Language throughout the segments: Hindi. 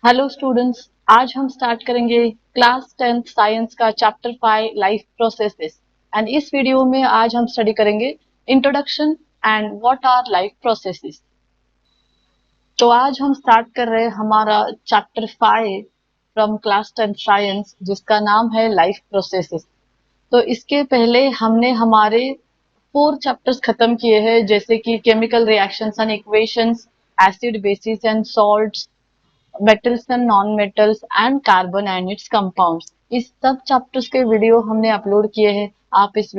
Hello students. आज हम स्टार्ट करेंगे क्लास 10th साइंस का चैप्टर 5 लाइफ प्रोसेसेस। एंड इस वीडियो में आज हम स्टडी करेंगे introduction and what our life processes. तो आज हम स्टार्ट कर रहे हैं हमारा chapter 5 from class 10th science, जिसका नाम है लाइफ प्रोसेसेस। तो इसके पहले हमने हमारे 4 चैप्टर्स खत्म किए हैं, जैसे कि chemical reactions and equations, acid basis and salts, metals and non metals and carbon and it's compounds. इस सब चैप्टर्स के वीडियो हमने अपलोड किए हैं। आप उस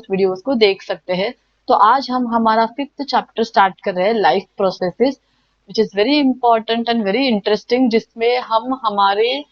वीडियोस को देख सकते हैं। तो आज हम हमारा 5th चैप्टर स्टार्ट कर रहे हैं, life processes, which is very important and very interesting, जिसमें हम हमारे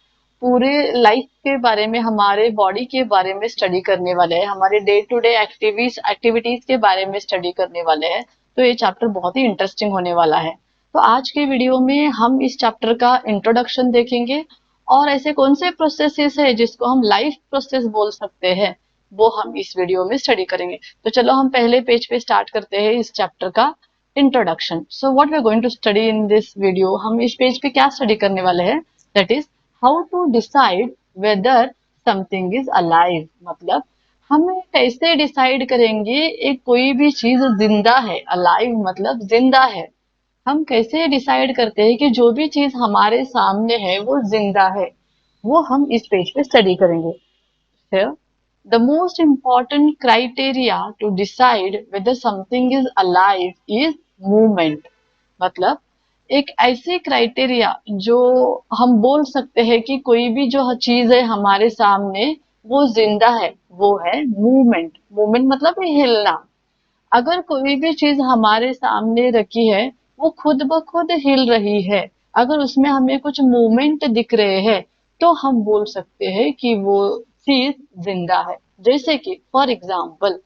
पूरे लाइफ के बारे में, हमारे बॉडी के बारे में स्टडी करने वाले हैं, हमारे डे टू डे एक्टिविटीज के बारे में स्टडी करने वाले हैं। तो ये चैप्टर बहुत ही इंटरेस्टिंग होने वाला है। तो आज के वीडियो में हम इस चैप्टर का इंट्रोडक्शन देखेंगे, और ऐसे कौन से प्रोसेसेस है जिसको हम लाइफ प्रोसेस बोल सकते हैं, वो हम इस वीडियो में स्टडी करेंगे। तो चलो हम पहले पेज पे स्टार्ट करते हैं इस चैप्टर का introduction. So what we are going to study in this video, हम इस पेज पे क्या स्टडी करने वाले हैं, that is how to decide whether something is alive. मतलब हम कैसे डिसाइड करेंगे एक कोई भी चीज जिंदा है। अलाइव मतलब जिंदा है। हम कैसे डिसाइड करते हैं कि जो भी चीज हमारे सामने है वो जिंदा है, वो हम इस पेज पे स्टडी करेंगे। Here, the most important criteria to decide whether something is alive is movement। मतलब एक ऐसी क्राइटेरिया जो हम बोल सकते हैं कि कोई भी जो चीज है हमारे सामने वो जिंदा है, वो है मूवमेंट। मूवमेंट मतलब हिलना। अगर कोई भी चीज हमारे सामने रखी है, वो खुद ब खुद हिल रही है, अगर उसमें हमें कुछ मूवमेंट दिख रहे हैं, तो हम बोल सकते हैं कि वो चीज जिंदा है। जैसे कि फॉर एग्जाम्पल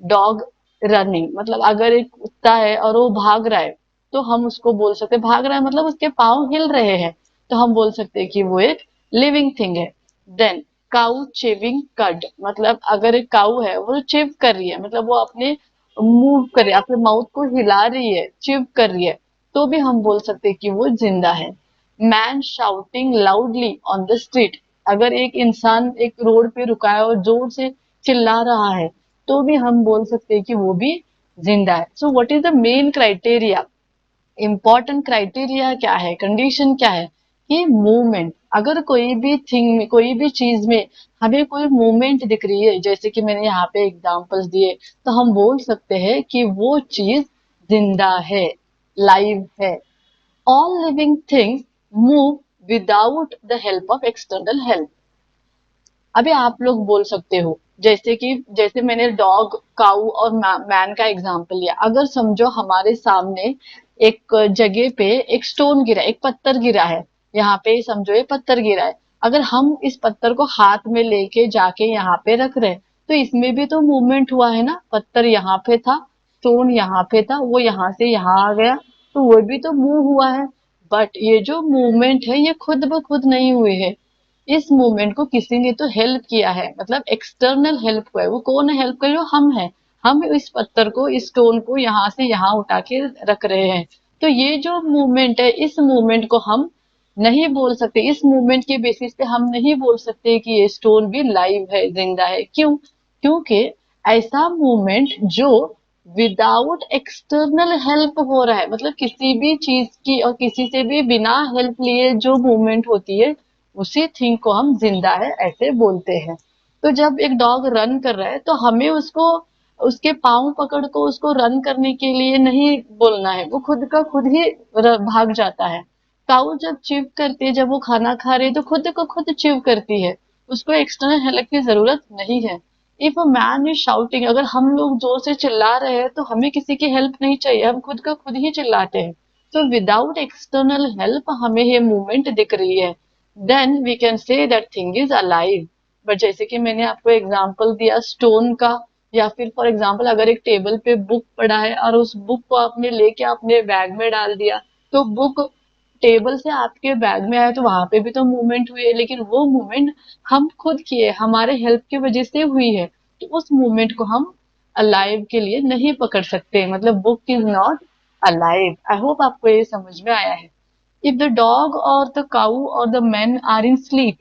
डॉग रनिंग, मतलब अगर एक कुत्ता है और वो भाग रहा है, तो हम उसको बोल सकते हैं, भाग रहा है मतलब उसके पाँव हिल रहे हैं, तो हम बोल सकते हैं कि वो एक लिविंग थिंग है। देन काउ चिविंग कड, मतलब अगर एक काउ है वो चिव कर रही है, मतलब वो अपने मूव कर रही है, अपने माउथ को हिला रही है, चिव कर रही है, तो भी हम बोल सकते हैं कि वो जिंदा है। Man shouting loudly on the street, अगर एक इंसान एक रोड पे रुका है और जोर से चिल्ला रहा है, तो भी हम बोल सकते हैं कि वो भी जिंदा है। So what is the main criteria, important criteria क्या है, कंडीशन क्या है कि मूवमेंट। अगर कोई भी थिंग में, कोई भी चीज में हमें कोई मूवमेंट दिख रही है, जैसे कि मैंने यहाँ पे एग्जांपल्स दिए, तो हम बोल सकते हैं कि वो चीज जिंदा है, लाइव है। All living things move without the help of external help. अभी आप लोग बोल सकते हो, जैसे मैंने डॉग, काऊ और मैन का एग्जांपल लिया, अगर समझो हमारे सामने एक जगह पे एक स्टोन गिरा, एक पत्थर गिरा है, यहाँ पे समझो ये पत्थर गिरा है, अगर हम इस पत्थर को हाथ में लेके जाके यहाँ पे रख रहे हैं, तो इसमें भी तो मूवमेंट हुआ है ना। पत्थर यहाँ पे था, स्टोन यहाँ पे था, वो यहाँ से यहाँ आ गया, तो वो भी तो मूव हुआ है। बट ये जो मूवमेंट है ये खुद ब खुद नहीं हुई है, इस मूवमेंट को किसी ने तो हेल्प किया है, मतलब एक्सटर्नल हेल्प हुआ है। वो कौन हेल्प करे, वो हम है। हम इस पत्थर को, इस स्टोन को यहाँ से यहाँ उठा के रख रहे हैं। तो ये जो मूवमेंट है, इस मूवमेंट को हम नहीं बोल सकते, इस मूवमेंट के बेसिस पे हम नहीं बोल सकते कि ये स्टोन भी लाइव है, जिंदा है। क्यों? क्योंकि ऐसा मूवमेंट जो विदाउट एक्सटर्नल हेल्प हो रहा है, मतलब किसी भी चीज की और किसी से भी बिना हेल्प लिए जो मूवमेंट होती है, उसी थिंग को हम जिंदा है ऐसे बोलते हैं। तो जब एक डॉग रन कर रहा है, तो हमें उसको, उसके पाँव पकड़ को उसको रन करने के लिए नहीं बोलना है, वो खुद का खुद ही भाग जाता है। काऊ जब चिव करती है, जब वो खाना खा रही है, तो खुद को खुद चिव करती है, उसको एक्सटर्नल हेल्प की जरूरत नहीं है। If a man is shouting, अगर हम लोग जोर से चिल्ला रहे हैं, तो हमें किसी की हेल्प नहीं चाहिए, हम खुद का खुद ही चिल्लाते हैं। तो विदाउट एक्सटर्नल हेल्प हमें ये मूवमेंट दिख रही है, then we can say that thing is alive. But जैसे कि मैंने आपको एग्जांपल दिया स्टोन का, या फिर फॉर एग्जांपल अगर एक टेबल पे बुक पड़ा है और उस बुक को आपने लेके अपने बैग में डाल दिया, तो बुक टेबल से आपके बैग में आया, तो वहां पे भी तो मूवमेंट हुई है, लेकिन वो मूवमेंट हम खुद किए, हमारे हेल्प की वजह से हुई है। तो उस मूवमेंट को हम अलाइव के लिए नहीं पकड़ सकते, मतलब book is not alive. I hope आपको ये समझ में आया है। If the dog or the cow or the man are in sleep,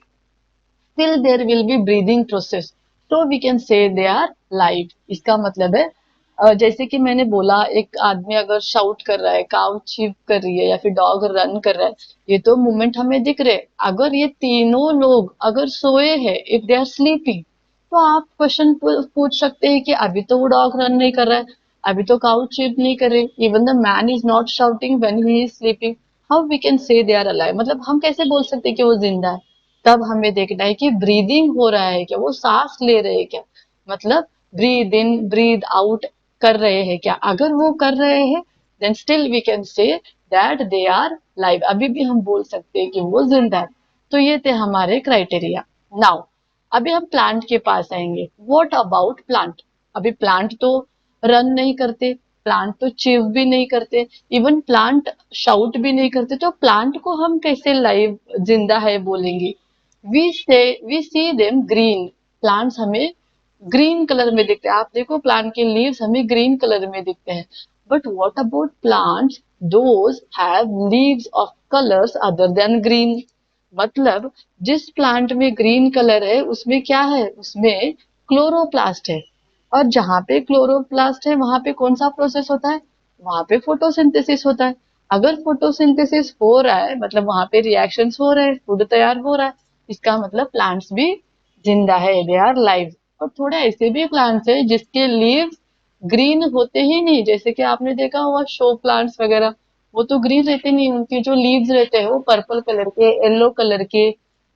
still there will be breathing process. So we can say they are live. इसका मतलब है जैसे कि मैंने बोला, एक आदमी अगर शाउट कर रहा है, काउ चीप कर रही है या फिर डॉग रन कर रहा है, ये तो मूवमेंट हमें दिख रहे हैं। अगर ये तीनों लोग अगर सोए हैं, इफ दे आर स्लीपिंग, तो आप क्वेश्चन पूछ सकते हैं कि अभी तो वो डॉग रन नहीं कर रहा है, अभी तो काउ चीप नहीं कर रही, even the man is not shouting when he is sleeping, how we can say they are alive? मतलब हम कैसे बोल सकते हैं कि वो जिंदा है? तब हमें देखना है कि ब्रीदिंग हो रहा है क्या, वो सांस ले रहे हैं क्या, मतलब ब्रीद इन ब्रीद आउट कर रहे हैं क्या? अगर वो कर रहे हैं, then still we can say that they are live, अभी भी हम बोल सकते हैं कि वो जिंदा है। तो ये थे हमारे क्राइटेरिया। नाउ अभी हम प्लांट के पास आएंगे। What about plant? अभी प्लांट तो रन नहीं करते, प्लांट तो चीव भी नहीं करते, इवन प्लांट शाउट भी नहीं करते, तो प्लांट को हम कैसे लाइव जिंदा है बोलेंगे? We see them green. Plants हमें ग्रीन कलर में दिखते हैं। आप देखो प्लांट के लीव्स हमें ग्रीन कलर में दिखते हैं। But what about plants those have leaves of colours other than green? मतलब जिस प्लांट में ग्रीन कलर है उसमें क्या है, उसमें क्लोरोप्लास्ट है। और जहां पे क्लोरोप्लास्ट है वहां पे कौन सा प्रोसेस होता है? वहां पे फोटोसिंथेसिस होता है। अगर फोटोसिंथेसिस हो रहा है मतलब वहां पे रिएक्शंस हो रहे हैं, फूड तैयार हो रहा है, इसका मतलब प्लांट्स भी जिंदा है, दे आर लाइव। और थोड़े ऐसे भी प्लांट्स है जिसके लीव्स ग्रीन होते ही नहीं, जैसे कि आपने देखा होगा शो प्लांट्स वगैरह, वो तो ग्रीन रहते नहीं, उनके जो लीव्स रहते हैं वो पर्पल कलर के, येलो कलर के,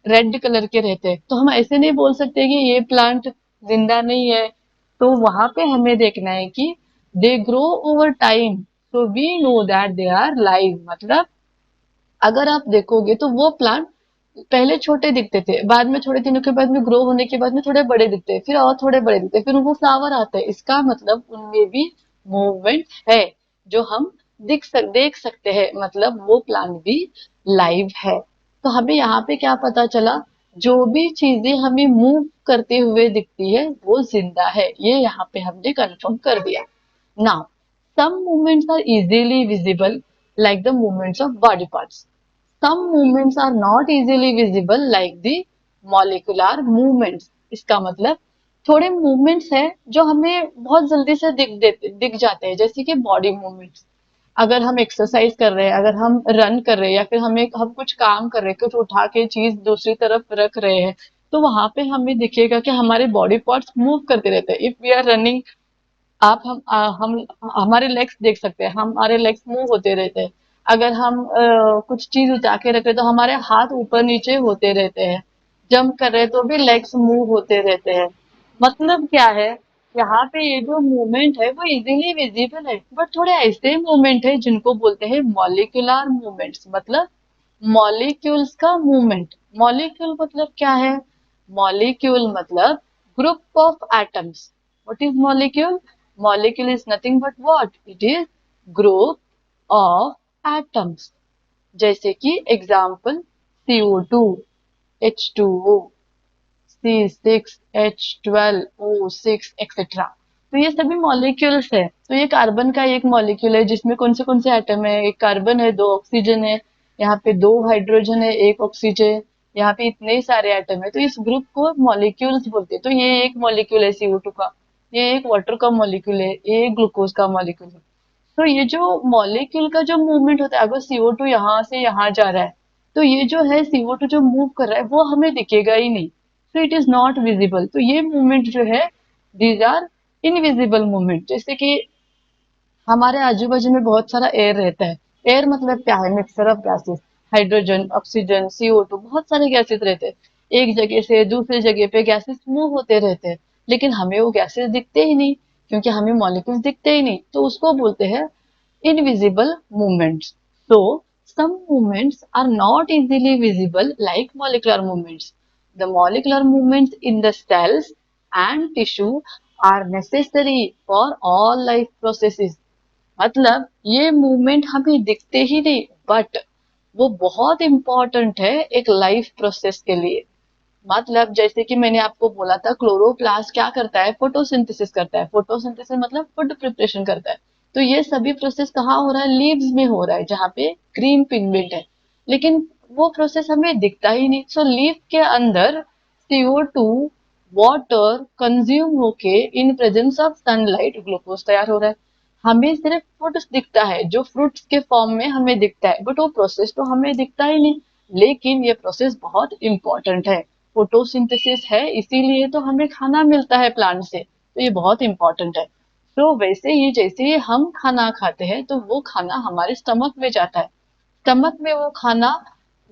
रेड कलर के रहते हैं। तो हम ऐसे नहीं बोल सकते कि ये प्लांट जिंदा नहीं है। तो वहां पे हमें देखना है कि they grow over time, so we know that they are live. मतलब अगर आप देखोगे तो वो प्लांट पहले छोटे दिखते थे, बाद में थोड़े दिनों के बाद में ग्रो होने के बाद में थोड़े बड़े दिखते हैं, फिर और थोड़े बड़े दिखते हैं, फिर उनको फ्लावर आता है। इसका मतलब उनमें भी मूवमेंट है जो हम देख सकते हैं, मतलब वो प्लांट भी लाइव है। तो हमें यहाँ पे क्या पता चला? जो भी चीजें हमें मूव करते हुए दिखती है वो जिंदा है, ये यहाँ पे हमने कंफर्म कर दिया। Now some movements are easily visible like the movements of body parts. Some movements are not easily visible like the molecular movements. इसका मतलब थोड़े movements हैं जो हमें बहुत जल्दी से दिख जाते हैं, जैसे कि बॉडी मूवमेंट्स। अगर हम एक्सरसाइज कर रहे हैं, अगर हम रन कर रहे हैं या फिर हम कुछ काम कर रहे हैं, कुछ उठा के चीज दूसरी तरफ रख रहे हैं, तो वहां पे हमें दिखेगा कि हमारे बॉडी पार्ट्स मूव करते रहते हैं। इफ वी आर रनिंग, आप हम हमारे लेग्स देख सकते हैं, हमारे लेग्स मूव होते रहते हैं। अगर हम कुछ चीज उठा के रखे तो हमारे हाथ ऊपर नीचे होते रहते हैं। जंप कर रहे हैं तो भी लेग्स मूव होते रहते हैं। मतलब क्या है, यहाँ पे ये जो मूवमेंट है वो इजीली विजिबल है, बट थोड़े ऐसे मूवमेंट है जिनको बोलते हैं मॉलिक्यूलर मूवमेंट्स। मतलब मॉलिक्यूल्स का मूवमेंट। मॉलिक्यूल मतलब क्या है? मॉलिक्यूल मतलब group of atoms. What is molecule? Molecule is nothing but what? It is group of atoms. जैसे कि example CO2, H2O, C6H12O6 etcetera. तो ये सभी मॉलिक्यूल्स है। तो ये कार्बन का एक मॉलिक्यूल है जिसमें कौन से एटम है? एक कार्बन है, दो ऑक्सीजन है, यहाँ पे दो हाइड्रोजन है, एक ऑक्सीजन, यहाँ पे इतने ही सारे एटम है। तो इस ग्रुप को मॉलिक्यूल्स बोलते हैं। तो ये एक मॉलिक्यूल है CO2 का, ये एक वाटर का मॉलिक्यूल है, ये एक ग्लूकोज का मॉलिक्यूल है। तो ये जो मॉलिक्यूल का जो मूवमेंट होता है, अगर CO2 यहाँ से यहाँ जा रहा है, तो ये जो है CO2 जो मूव कर रहा है वो हमें दिखेगा ही नहीं। तो इट इज नॉट विजिबल। तो ये मूवमेंट जो है, दीज आर इनविजिबल मूवमेंट। जैसे कि हमारे आजू बाजू में बहुत सारा एयर रहता है। एयर मतलब क्या है? Mixture of gases, hydrogen, oxygen, CO2, बहुत सारे गैसेस रहते हैं। एक जगह से दूसरी जगह पे गैसेस मूव होते रहते हैं, लेकिन हमें वो गैसेस दिखते ही नहीं, क्योंकि हमें मॉलिक्यूल्स दिखते ही नहीं। तो उसको बोलते हैं invisible movements. So, some movements are not easily visible like molecular movements. The molecular movements in the cells and tissue are necessary for all life processes. मतलब ये मूवमेंट हमें दिखते ही नहीं, बट वो बहुत इंपॉर्टेंट है एक लाइफ प्रोसेस के लिए। मतलब जैसे कि मैंने आपको बोला था, क्लोरोप्लास्ट क्या करता है? फोटोसिंथेसिस करता है। फोटोसिंथेसिस मतलब फूड प्रिपरेशन करता है। तो ये सभी प्रोसेस कहाँ हो रहा है? लीव्स में हो रहा है, जहाँ पे ग्रीन पिगमेंट है। लेकिन वो प्रोसेस हमें दिखता ही नहीं। सो लीफ के अंदर CO2 वाटर कंज्यूम होके in presence of sunlight glucose तैयार हो रहा है। हमें सिर्फ फ्रूट्स दिखता है, जो फ्रूट्स के फॉर्म में हमें दिखता है, बट वो प्रोसेस तो हमें दिखता ही नहीं। लेकिन ये प्रोसेस बहुत इंपॉर्टेंट है। फोटोसिंथेसिस है, इसीलिए तो हमें खाना मिलता है प्लांट से, तो ये बहुत इंपॉर्टेंट है। तो वैसे ही जैसे ही हम खाना खाते हैं तो वो खाना हमारे स्टमक में जाता है। स्टमक में वो खाना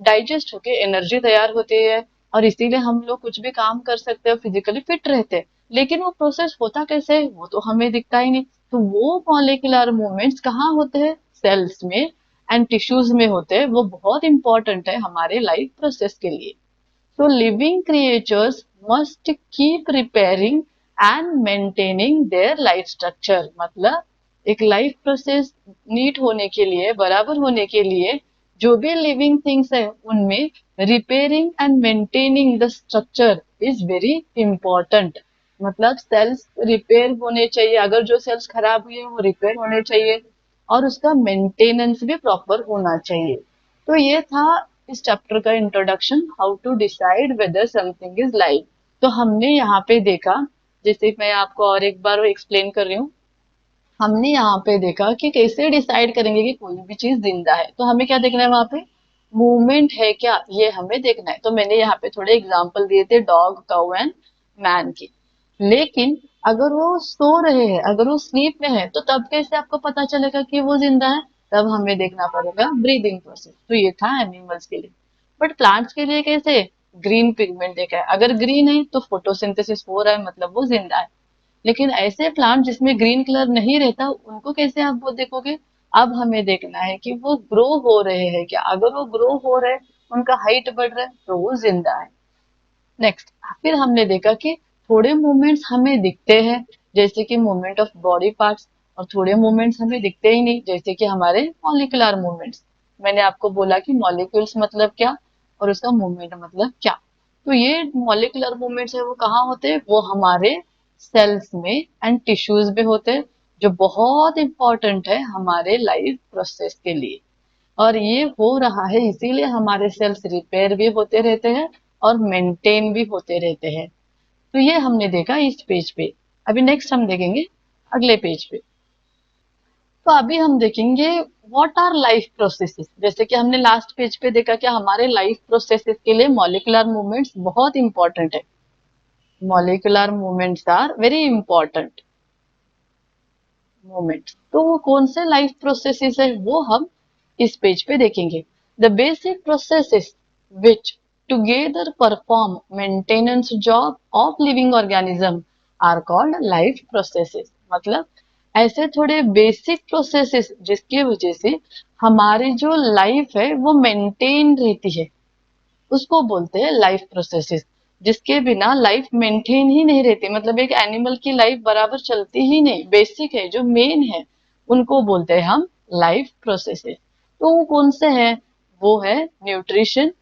डाइजेस्ट होके एनर्जी तैयार होती है, और इसीलिए हम लोग कुछ भी काम कर सकते हैं, फिजिकली फिट रहते हैं। लेकिन वो प्रोसेस होता कैसे है वो तो हमें दिखता ही नहीं। तो वो मॉलिक्यूलर मूवमेंट्स कहाँ होते हैं? सेल्स में एंड टिश्यूज में होते हैं। वो बहुत इंपॉर्टेंट है हमारे लाइफ प्रोसेस के लिए। So living creatures must keep repairing and maintaining their life structure। मतलब एक लाइफ प्रोसेस नीट होने के लिए, बराबर होने के लिए, जो भी लिविंग थिंग्स है उनमें repairing and maintaining the structure is very important. मतलब सेल्स रिपेयर होने चाहिए, अगर जो सेल्स खराब हुए हैं वो रिपेयर होने चाहिए, और उसका मेंटेनेंस भी प्रॉपर होना चाहिए। तो ये था इस चैप्टर का introduction, how to decide whether something is life. तो हमने यहाँ पे देखा, जैसे मैं आपको और एक बार एक्सप्लेन कर रही हूँ, हमने यहाँ पे देखा कि कैसे डिसाइड करेंगे कि कोई भी चीज जिंदा है। तो हमें क्या देखना है वहां पे? मूवमेंट है क्या, ये हमें देखना है। तो मैंने यहाँ पे थोड़े एग्जाम्पल दिए थे डॉग, काऊ एंड मैन की। लेकिन अगर वो सो रहे हैं, अगर वो स्लीप में है, तो तब कैसे आपको पता चलेगा कि वो जिंदा है? तब हमें देखना पड़ेगा ब्रीदिंग प्रोसेस। तो ये था एनिमल्स के लिए। बट प्लांट्स के लिए कैसे? ग्रीन पिगमेंट देखा है, अगर ग्रीन है तो फोटोसिंथेसिस हो रहा है, मतलब वो जिंदा है। लेकिन ऐसे प्लांट जिसमें ग्रीन कलर नहीं रहता, उनको कैसे आप वो देखोगे? अब हमें देखना है कि वो ग्रो हो रहे हैं क्या। अगर वो ग्रो हो रहे, उनका हाइट बढ़ रहा है, तो वो जिंदा है। नेक्स्ट, फिर हमने देखा कि थोड़े मूवमेंट्स हमें दिखते हैं, जैसे कि मूवमेंट ऑफ बॉडी पार्ट्स, और थोड़े मूवमेंट्स हमें दिखते ही नहीं, जैसे कि हमारे मॉलिकुलर मूवमेंट्स। मैंने आपको बोला कि मॉलिक्यूल्स मतलब क्या और उसका मूवमेंट मतलब क्या। तो ये मॉलिकुलर मूवमेंट्स है वो कहाँ होते हैं? वो हमारे सेल्स में एंड टिश्यूज में होते हैं, जो बहुत इंपॉर्टेंट है हमारे लाइफ प्रोसेस के लिए। और ये हो रहा है इसीलिए हमारे सेल्स रिपेयर भी होते रहते हैं और मेंटेन भी होते रहते हैं। तो ये हमने देखा इस पेज पे। अभी नेक्स्ट हम देखेंगे अगले पेज पे। तो अभी हम देखेंगे व्हाट आर लाइफ प्रोसेसेस। जैसे कि हमने लास्ट पेज पे देखा कि हमारे लाइफ प्रोसेसेस के लिए मॉलिकुलर मूवमेंट्स बहुत इंपॉर्टेंट है। Molecular movements are very important movements. तो वो कौन से लाइफ प्रोसेसेस है वो हम इस पेज पे देखेंगे। The basic processes which together perform maintenance job of living organism are called life processes. मतलब ऐसे थोड़े बेसिक प्रोसेसेस जिसकी वजह से हमारी जो लाइफ है वो मेंटेन रहती है, उसको बोलते हैं लाइफ प्रोसेसेस। जिसके बिना लाइफ मेंटेन ही नहीं रहती, मतलब एक एनिमल की लाइफ बराबर चलती ही नहीं, बेसिक है जो मेन है, उनको बोलते हैं हम लाइफ प्रोसेसेस। तो वो कौन से हैं? वो है nutrition,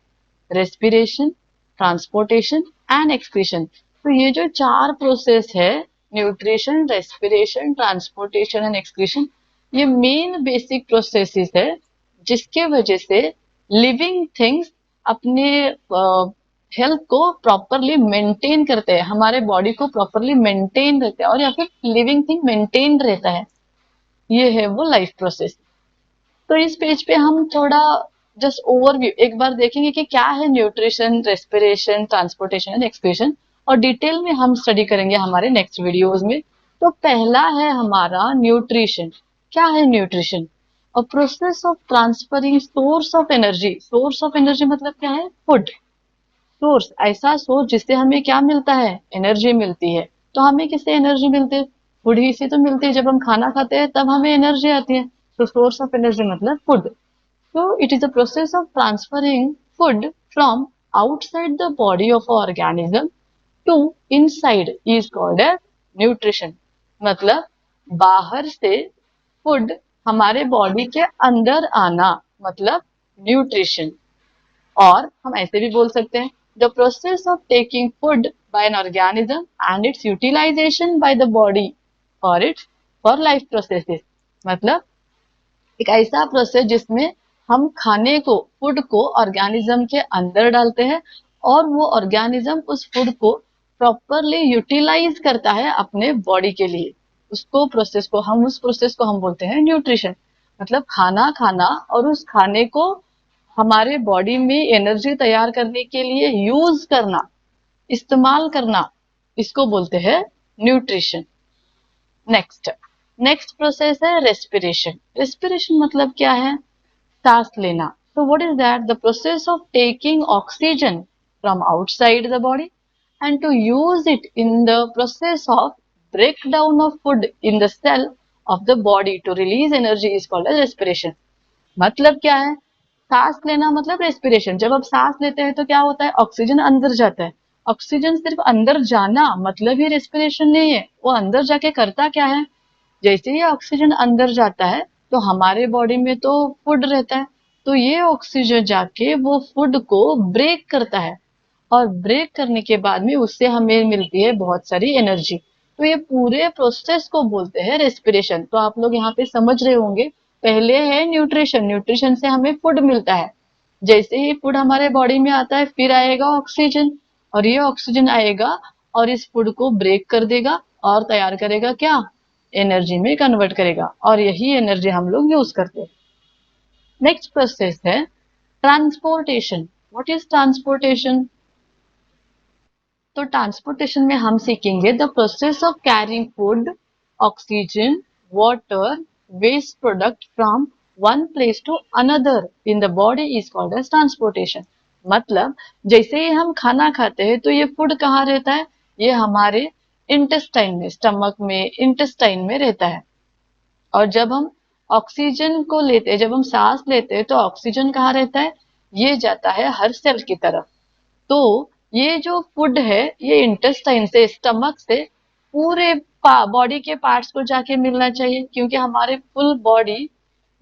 respiration, transportation and excretion. तो ये जो चार प्रोसेस है, nutrition, respiration, transportation and excretion, ये मेन बेसिक प्रोसेसेस है जिसके वजह से लिविंग थिंग्स अपने हेल्थ को प्रॉपरली मेंटेन करते हैं, हमारे बॉडी को प्रॉपरली मेंटेन रहते हैं, और या फिर लिविंग थिंग मेंटेन रहता है। ये है वो लाइफ प्रोसेस। तो इस पेज पे हम थोड़ा जस्ट ओवरव्यू एक बार देखेंगे कि क्या है nutrition, respiration, transportation and excretion, और डिटेल में हम स्टडी करेंगे हमारे नेक्स्ट वीडियोस में। तो पहला है हमारा न्यूट्रिशन। क्या है nutrition? A process of transferring source of energy. Source of energy मतलब क्या है? फूड। सोर्स, ऐसा सोर्स जिससे हमें क्या मिलता है? एनर्जी मिलती है। तो हमें किससे एनर्जी मिलती है? फूड ही से तो मिलती है। जब हम खाना खाते हैं तब हमें एनर्जी आती है। तो सोर्स ऑफ एनर्जी मतलब food. So it is a process of transferring food from outside the body of an organism to inside is called as nutrition। मतलब बाहर से फूड हमारे बॉडी के अंदर आना मतलब न्यूट्रिशन। और हम ऐसे भी बोल सकते हैं the process of taking food by an organism and its utilisation by the body for life processes. मतलब एक ऐसा प्रोसेस जिसमें हम खाने को, फूड को ऑर्गेनिज्म के अंदर डालते हैं और वो ऑर्गेनिज्म उस फूड को प्रॉपरली यूटिलाइज करता है अपने बॉडी के लिए। उस प्रोसेस को हम बोलते हैं न्यूट्रिशन। मतलब खाना खाना और उस खाने को हमारे बॉडी में एनर्जी तैयार करने के लिए यूज करना, इस्तेमाल करना, इसको बोलते हैं न्यूट्रिशन। नेक्स्ट नेक्स्ट प्रोसेस है रेस्पिरेशन। रेस्पिरेशन मतलब क्या है? सांस लेना। So what is that? The process of taking oxygen from outside the body and to use it in the process of breakdown of food in the cell of the body to release energy is called as respiration. मतलब क्या है? सांस लेना मतलब रेस्पिरेशन। जब आप सांस लेते हैं तो क्या होता है? ऑक्सीजन अंदर जाता है। ऑक्सीजन सिर्फ अंदर जाना मतलब ही रेस्पिरेशन नहीं है। वो अंदर जाके करता क्या है? जैसे ही ऑक्सीजन अंदर जाता है तो हमारे बॉडी में तो फूड रहता है, तो ये ऑक्सीजन जाके वो फूड को ब्रेक करता है और ब्रेक करने के बाद में उससे हमें मिलती है बहुत सारी एनर्जी। तो ये पूरे प्रोसेस को बोलते हैं रेस्पिरेशन। तो आप लोग यहाँ पे समझ रहे होंगे, पहले है न्यूट्रिशन। न्यूट्रिशन से हमें फूड मिलता है। जैसे ही फूड हमारे बॉडी में आता है फिर आएगा ऑक्सीजन, और ये ऑक्सीजन आएगा और इस फूड को ब्रेक कर देगा और तैयार करेगा क्या? एनर्जी में कन्वर्ट करेगा, और यही एनर्जी हम लोग यूज करते हैं। नेक्स्ट प्रोसेस है ट्रांसपोर्टेशन। What is transportation? तो ट्रांसपोर्टेशन में हम सीखेंगे the process of carrying food, oxygen, water, waste product from one place to another in the body is called as transportation. मतलब जैसे ही हम खाना खाते हैं तो ये फूड कहाँ रहता है? ये हमारे इंटेस्टाइन में, स्टमक में, इंटेस्टाइन में रहता है। और जब हम ऑक्सीजन को लेते हैं, जब हम सांस लेते हैं तो ऑक्सीजन कहाँ रहता है? ये जाता है हर सेल की तरफ। तो ये जो फूड है ये इंटेस्टाइन से, स्टमक से पूरे बॉडी के पार्ट्स को जाके मिलना चाहिए, क्योंकि हमारे फुल बॉडी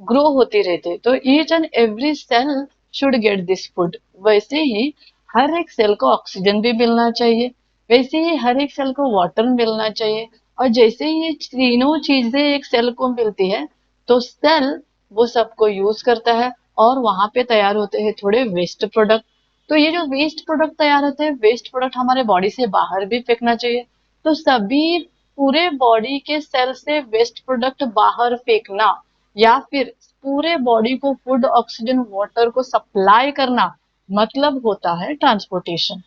ग्रो होती रहती है। तो each and every cell should get this food. वैसे ही हर एक सेल को ऑक्सीजन भी मिलना चाहिए, वैसे ही हर एक सेल को वाटर मिलना चाहिए। और जैसे ही ये तीनों चीजें एक सेल को मिलती है तो सेल वो सबको यूज करता है और वहां पे तैयार होते हैं थोड़े वेस्ट प्रोडक्ट। तो ये जो वेस्ट प्रोडक्ट तैयार होते हैं, वेस्ट प्रोडक्ट हमारे बॉडी से बाहर भी फेंकना चाहिए। तो सभी पूरे बॉडी के सेल से वेस्ट प्रोडक्ट बाहर फेंकना या फिर पूरे बॉडी को फूड, ऑक्सीजन, वाटर को सप्लाई करना मतलब होता है ट्रांसपोर्टेशन।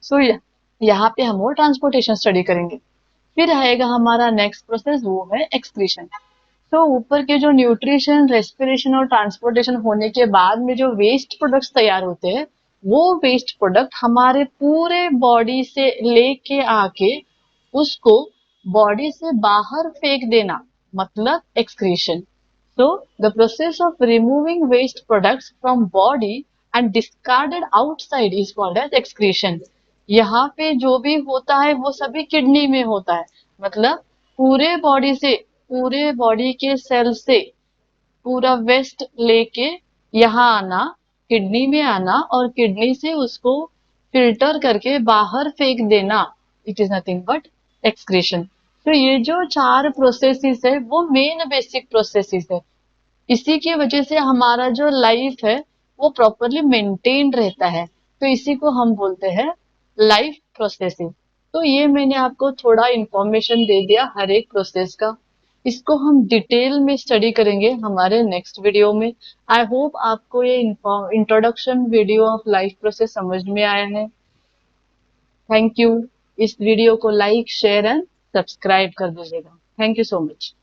सो यहाँ पे हम वो ट्रांसपोर्टेशन स्टडी करेंगे। फिर आएगा हमारा नेक्स्ट प्रोसेस, वो है एक्सक्रीशन। तो ऊपर के जो न्यूट्रिशन, रेस्पिरेशन और ट्रांसपोर्टेशन होने के बाद में जो वेस्ट प्रोडक्ट्स तैयार होते हैं, वो वेस्ट प्रोडक्ट हमारे पूरे बॉडी से लेके आके उसको बॉडी से बाहर फेंक देना मतलब excretion. So the process of removing waste products from body and discarded outside is called as excretion. यहाँ पे जो भी होता है वो सभी किडनी में होता है। मतलब पूरे बॉडी से, पूरे बॉडी के सेल से पूरा वेस्ट लेके यहाँ आना, किडनी में आना और किडनी से उसको फिल्टर करके बाहर फेंक देना, it is nothing but excretion. तो ये जो चार प्रोसेसेस है वो मेन बेसिक प्रोसेसेस है। इसी की वजह से हमारा जो लाइफ है वो प्रॉपरली मेंटेन रहता है। तो इसी को हम बोलते हैं लाइफ प्रोसेसिंग। तो ये मैंने आपको थोड़ा इंफॉर्मेशन दे दिया हर एक प्रोसेस का। इसको हम डिटेल में स्टडी करेंगे हमारे नेक्स्ट वीडियो में। आई होप आपको ये introduction video of life process समझ में आया है। Thank you. इस वीडियो को लाइक, शेयर एंड सब्सक्राइब कर दीजिएगा। Thank you so much.